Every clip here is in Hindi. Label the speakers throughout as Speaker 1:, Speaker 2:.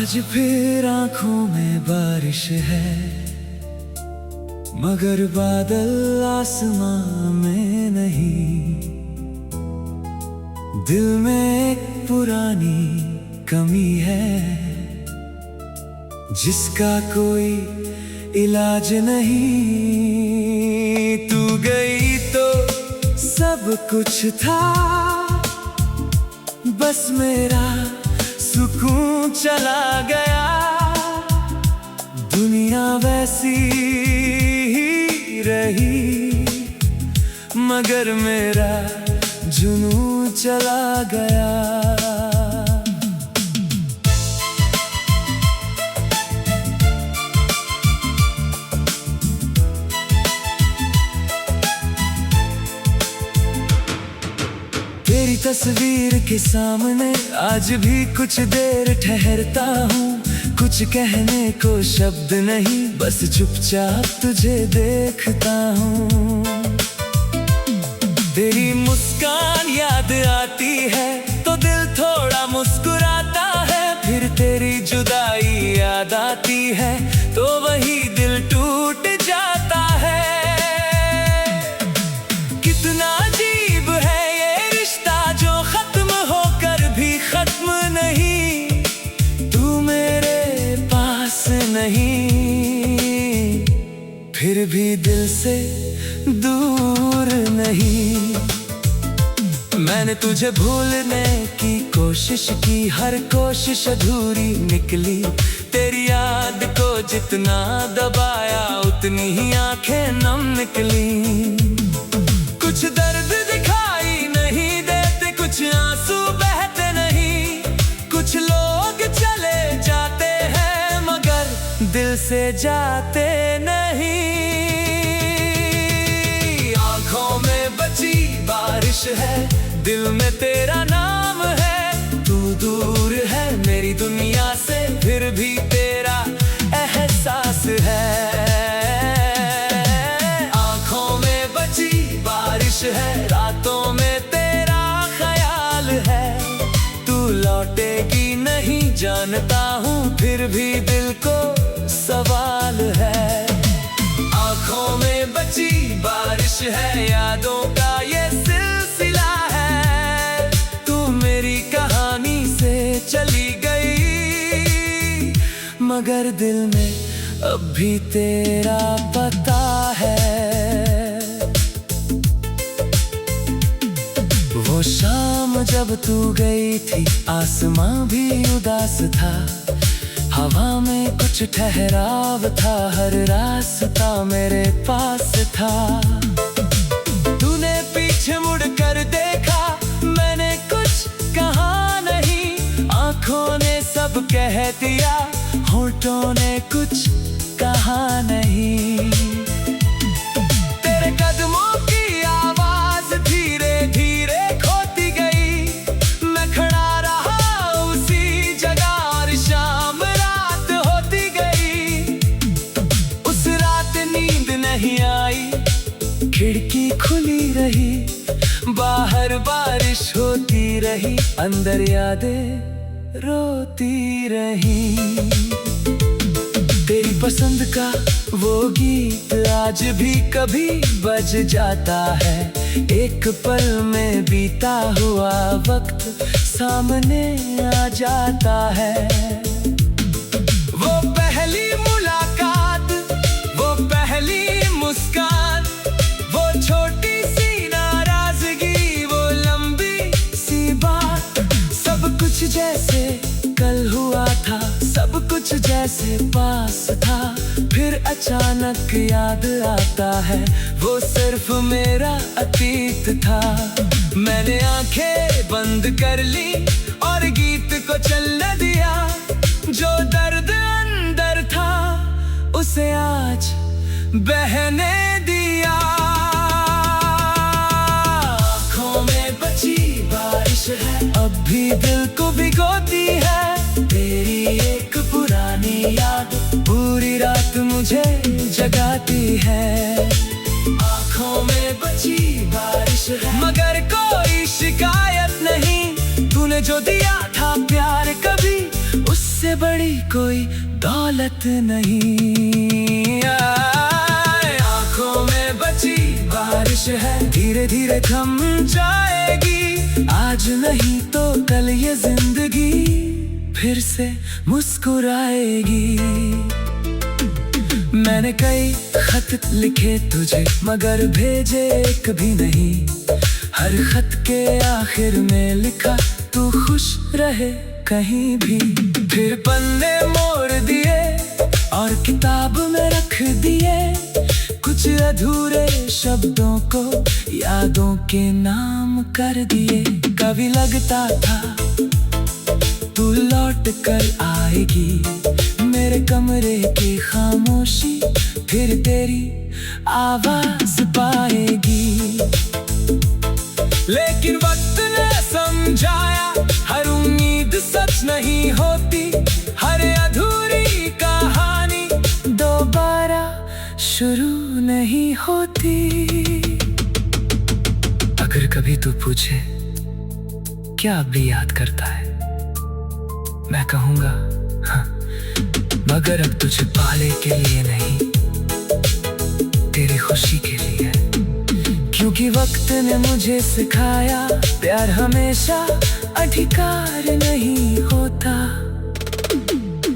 Speaker 1: आज फिर आंखों में बारिश है, मगर बादल आसमां में नहीं। दिल में एक पुरानी कमी है, जिसका कोई इलाज नहीं। तू गई तो सब कुछ था, बस मेरा सुकून चला गया। दुनिया वैसी ही रही, मगर मेरा जुनून चला गया। तेरी तस्वीर के सामने आज भी कुछ देर ठहरता हूँ। कुछ कहने को शब्द नहीं, बस चुपचाप तुझे देखता हूँ। तेरी मुस्कान याद आती है तो दिल थोड़ा मुस्कुराता है। फिर तेरी जुदाई याद आती है तो वही दिल टूट जाता है। कितना अजीब है ये रिश्ता जो खत्म होकर भी खत्म नहीं। तू मेरे पास नहीं, फिर भी दिल से दूर नहीं। मैंने तुझे भूलने की कोशिश की, हर कोशिश अधूरी निकली। तेरी याद को जितना दबाया उतनी ही आंखें नम निकली। कुछ दर्द दिखाई नहीं देते, कुछ आंसू बहते नहीं। कुछ लोग चले जाते हैं मगर दिल से जाते नहीं। आंखों में बची बारिश है, दिल में तेरा नाम है। तू दूर है मेरी दुनिया से, फिर भी तेरा एहसास है। आंखों में बची बारिश है, रातों में तेरा ख्याल है। तू लौटेगी नहीं जानता हूँ, फिर भी दिल को सवाल है। आंखों में बची बारिश है, यादों का ये सिलसिला है। तू मेरी कहानी से चली गई, मगर दिल में अब भी तेरा पता है। वो शाम जब तू गई थी, आसमां भी उदास था। हवा में कुछ ठहराव था, हर रास्ता मेरे पास था। तूने पीछे मुड़ कर देखा, मैंने कुछ कहा नहीं। आंखों ने सब कह दिया, होठों ने कुछ कहा नहीं। तेरे कदमों की आवाज धीरे धीरे खोती गई। मैं खड़ा रहा उसी जगह और शाम रात होती गई। उस रात नींद नहीं आई, खिड़की खुली रही। बाहर बारिश होती रही, अंदर यादें रोती रही। तेरी पसंद का वो गीत आज भी कभी बज जाता है। एक पल में बीता हुआ वक्त सामने आ जाता है। वो पहली मुलाकात, वो पहली मुस्कान, वो छोटी सी नाराजगी, वो लंबी सी बात। सब कुछ जैसे कल हुआ था, सब कुछ जैसे पास था। फिर अचानक याद आता है, वो सिर्फ मेरा अतीत था। मैंने आंखें बंद कर ली और गीत को चलने दिया। जो दर्द अंदर था उसे आज बहने दिया। आंखों में बची बारिश है, अब भी दिल को भिगोती है। तेरी एक पुरानी याद पूरी रात मुझे जगाती है। आंखों में बची बारिश है, मगर कोई शिकायत नहीं। तूने जो दिया था प्यार, कभी उससे बड़ी कोई दौलत नहीं। आंखों में बची बारिश है, धीरे धीरे थम जाएगी। आज नहीं तो कल ये जिंदगी फिर से मुस्कुराएगी। मैंने कई खत लिखे तुझे मगर भेजे कभी नहीं। हर खत के आखिर में लिखा तू खुश रहे कहीं भी। फिर पन्ने मोड़ दिए और किताब में रख दिए कुछ अधूरे शब्दों को यादों के नाम कर दिए। कभी लगता था तू लौट कर आएगी मेरे कमरे की खामोशी, फिर तेरी आवाज पाएगी। लेकिन वक्त ने समझाया हर उम्मीद सच नहीं होती। हर अधूरी कहानी दोबारा शुरू नहीं होती। अगर कभी तू पूछे क्या अब भी याद करता है, मैं कहूँगा हाँ, मगर अब तुझे पाले के लिए नहीं, तेरी खुशी के लिए। क्योंकि वक्त ने मुझे सिखाया प्यार हमेशा अधिकार नहीं होता।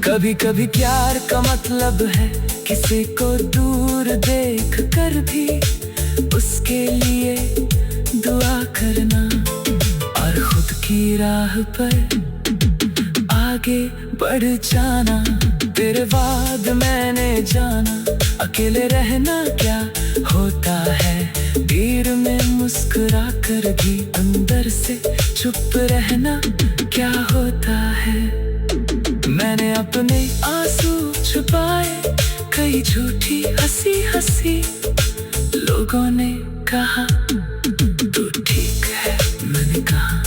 Speaker 1: कभी कभी प्यार का मतलब है किसी को दूर देख कर भी उसके लिए दुआ करना और खुद की राह पर आगे बढ़ जाना। तेरे बाद मैंने जाना अकेले रहना क्या होता है। भीड़ में मुस्कुरा कर भी अंदर से चुप रहना क्या होता है। मैंने अपने आंसू छुपाए कई झूठी हंसी हंसी। लोगों ने कहा तू ठीक है, मैंने कहा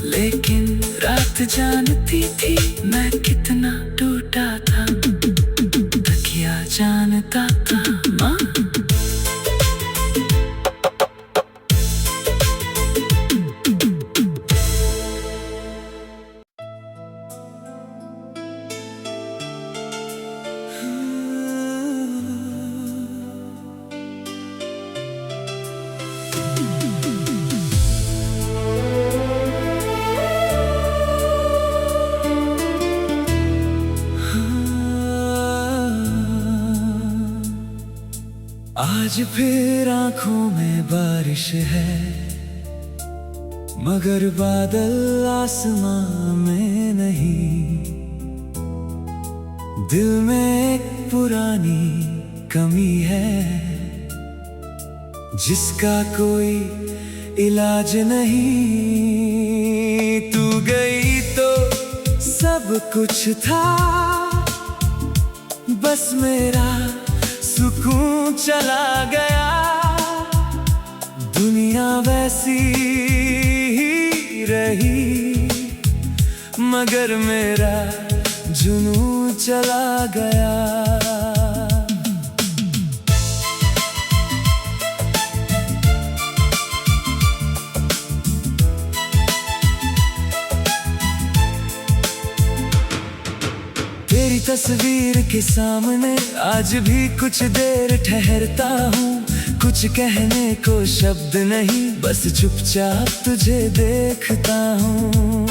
Speaker 1: लेकिन रात जानती थी मैं कितना टूटा था। तकिया जानता था माँ। आज फिर आंखों में बारिश है, मगर बादल आसमां में नहीं। दिल में एक पुरानी कमी है जिसका कोई इलाज नहीं। तू गई तो सब कुछ था, बस मेरा सुकून चला गया। दुनिया वैसी ही रही मगर मेरा जुनून चला गया। तेरी तस्वीर के सामने आज भी कुछ देर ठहरता हूँ। कुछ कहने को शब्द नहीं, बस चुपचाप तुझे देखता हूँ।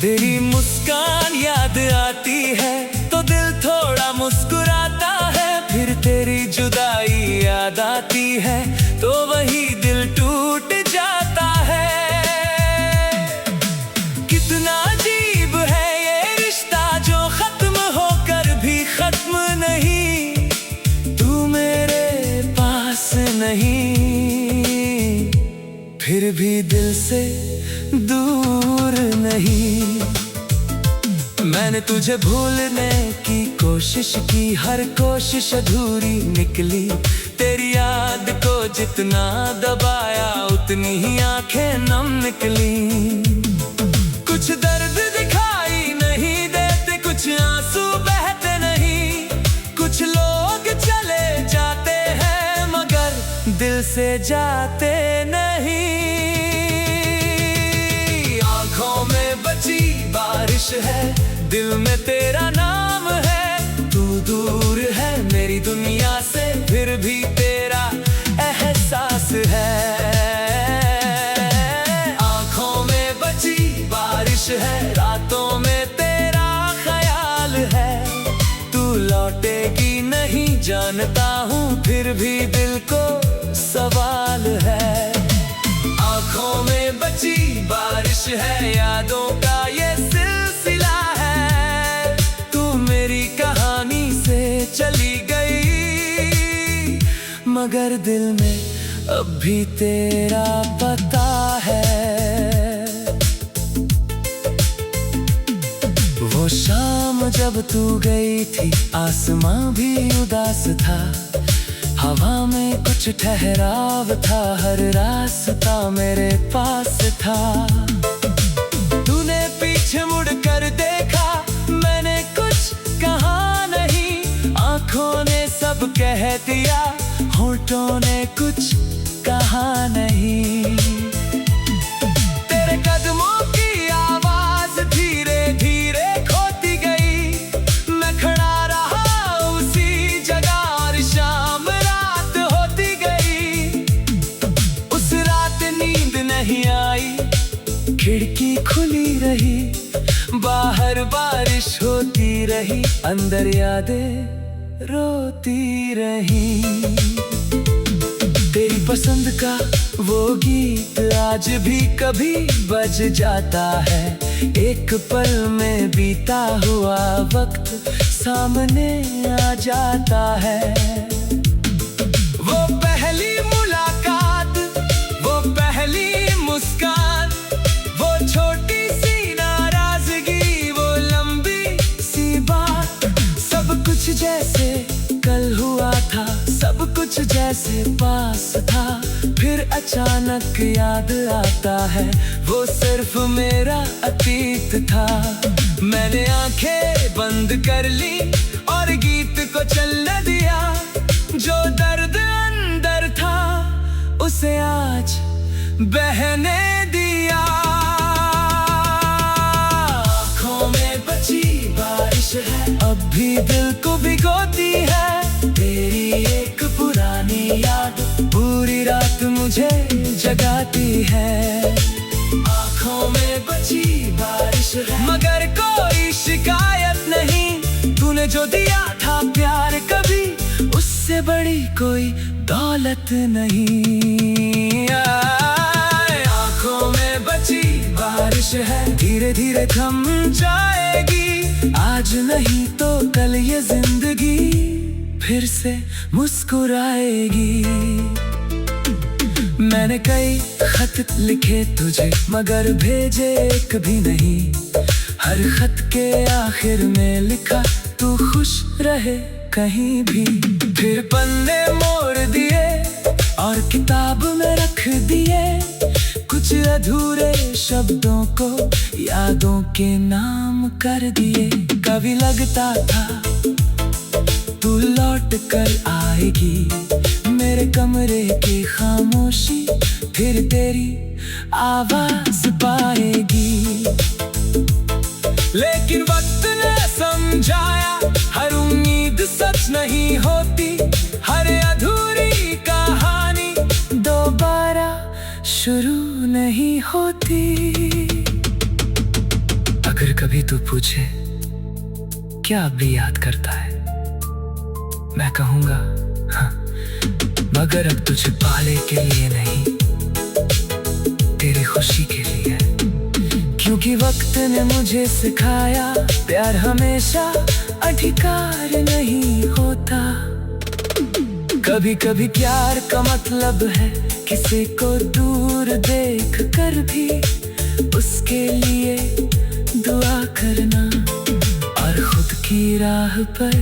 Speaker 1: तेरी मुस्कान याद आती है तो दिल थोड़ा मुस्कुराता है। फिर तेरी जुदाई याद आती है तो वही दिल टूट जाता है। कितना अजीब है ये रिश्ता जो खत्म होकर भी खत्म नहीं। तू मेरे पास नहीं फिर भी दिल से दूर नहीं। मैंने तुझे भूलने की कोशिश की, हर कोशिश अधूरी निकली। तेरी याद को जितना दबाया उतनी ही आंखें नम निकली। कुछ दर्द दिखाई नहीं देते, कुछ आंसू बहते नहीं। कुछ लोग चले जाते हैं मगर दिल से जाते नहीं। आंखों में बची बारिश है, दिल में तेरा नाम है। तू दूर है मेरी दुनिया से, फिर भी तेरा एहसास है। आंखों में बची बारिश है, रातों में तेरा ख्याल है। तू लौटेगी नहीं जानता हूँ, फिर भी दिल को सवाल है। आंखों में बची बारिश है, यादों का ये सिलसिला है। तू मेरी कहानी से चली गई, मगर दिल में अब भी तेरा पता है। वो शाम जब तू गई थी, आसमां भी उदास था। हवा में कुछ ठहराव था, हर रास्ता मेरे पास था। तूने पीछे मुड़ कर देखा, मैंने कुछ कहा नहीं। आंखों ने सब कह दिया, होठों ने कुछ कहा नहीं। तेरे कदमों की आवाज धीरे धीरे खोती गई। मैं खड़ा रहा उसी जगह और शाम रात होती गई। उस रात नींद नहीं आई, खिड़की खुली रही। बाहर बारिश होती रही, अंदर यादें रोती रही। तेरी पसंद का वो गीत आज भी कभी बज जाता है। एक पल में बीता हुआ वक्त सामने आ जाता है। वो पहली मुलाकात, वो पहली मुस्कान, वो छोटी सी नाराजगी, वो लंबी सी बात। सब कुछ जैसे कल हुआ था, सब कुछ जैसे पास था। फिर अचानक याद आता है, वो सिर्फ मेरा अतीत था। मैंने आंखें बंद कर ली और गीत को चलने दिया। जो दर्द अंदर था, उसे आज बहने दिया। आंखों में बची बारिश है, अब भी दिल को भिगोती है। तेरी एक पुरानी याद पूरी रात मुझे जगाती है। आंखों में बची बारिश है, मगर कोई शिकायत नहीं। तूने जो दिया था प्यार, कभी उससे बड़ी कोई दौलत नहीं। आंखों में बची बारिश है, धीरे धीरे थम जाएगी। आज नहीं तो कल ये जिंदगी फिर से मुस्कुराएगी। मैंने कई खत लिखे तुझे, मगर भेजे एक भी नहीं। हर खत के आखिर में लिखा, तू खुश रहे कहीं भी। फिर पन्ने मोड़ दिए और किताब में रख दिए कुछ अधूरे शब्दों को, यादों के नाम कर दिए। कभी लगता था तू लौट कर आएगी, मेरे कमरे की खामोशी फिर तेरी आवाज पाएगी। लेकिन वक्त ने समझाया, हर उम्मीद सच नहीं होती। हर अधूरी कहानी दोबारा शुरू नहीं होती। अगर कभी तू पूछे क्या अब भी याद करता है, मैं कहूँगा हाँ, मगर अब तुझे पाले के लिए नहीं, तेरी खुशी के लिए। क्योंकि वक्त ने मुझे सिखाया, प्यार हमेशा अधिकार नहीं होता। कभी कभी प्यार का मतलब है किसी को दूर देख कर भी उसके लिए दुआ करना, और खुद की राह पर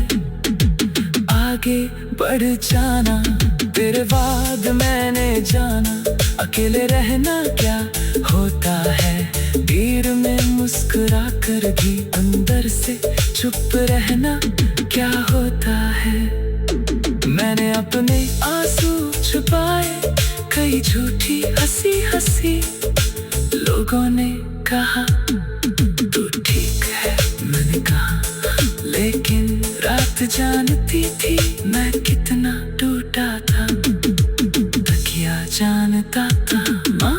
Speaker 1: आगे बढ़ जाना। तेरे बाद मैंने जाना, अकेले रहना क्या होता है। भीड़ में मुस्कुरा कर भी अंदर से चुप रहना क्या होता है। मैंने अपने आंसू छुपाए, कई झूठी हंसी हंसी। लोगों ने कहा तू ठीक है, मैंने जानती थी मैं कितना टूटा था, तकिया जानता था माँ।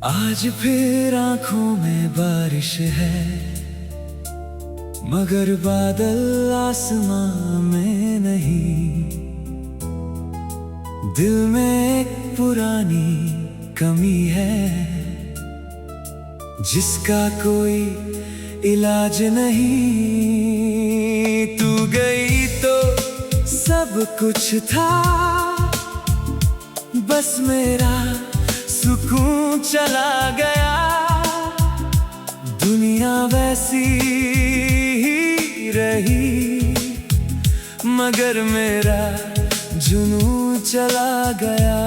Speaker 1: आज फिर आंखों में बारिश है, मगर बादल आसमां में नहीं। दिल में एक पुरानी कमी है, जिसका कोई इलाज नहीं। तू गई तो सब कुछ था, बस मेरा सुकून चला गया। दुनिया वैसी ही रही, मगर मेरा जुनून चला गया।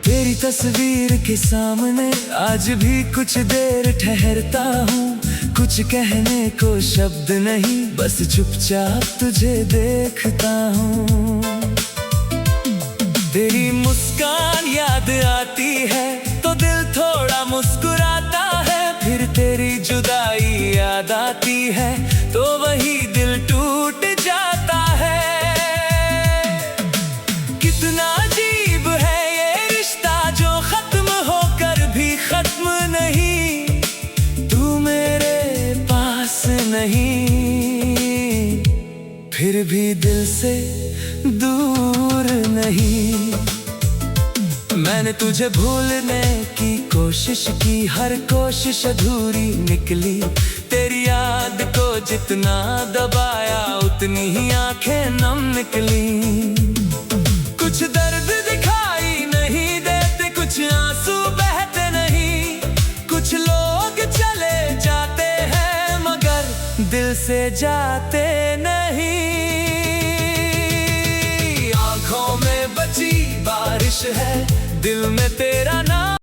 Speaker 1: तेरी तस्वीर के सामने आज भी कुछ देर ठहरता हूँ। कुछ कहने को शब्द नहीं, बस चुपचाप तुझे देखता हूँ। तेरी मुस्कान याद आती है तो दिल थोड़ा मुस्कुराता है। फिर तेरी जुदाई याद आती है तो वही दिल टूट जाता है। कितना अजीब है ये रिश्ता जो खत्म होकर भी खत्म नहीं। तू मेरे पास नहीं, फिर भी दिल से दूर नहीं। मैंने तुझे भूलने की कोशिश की, हर कोशिश अधूरी निकली। तेरी याद को जितना दबाया उतनी ही आंखें नम निकली। कुछ दर्द दिखाई नहीं देते, कुछ आंसू बहते नहीं। कुछ लोग चले जाते हैं मगर दिल से जाते नहीं। आंखों में बची बारिश है, दिल में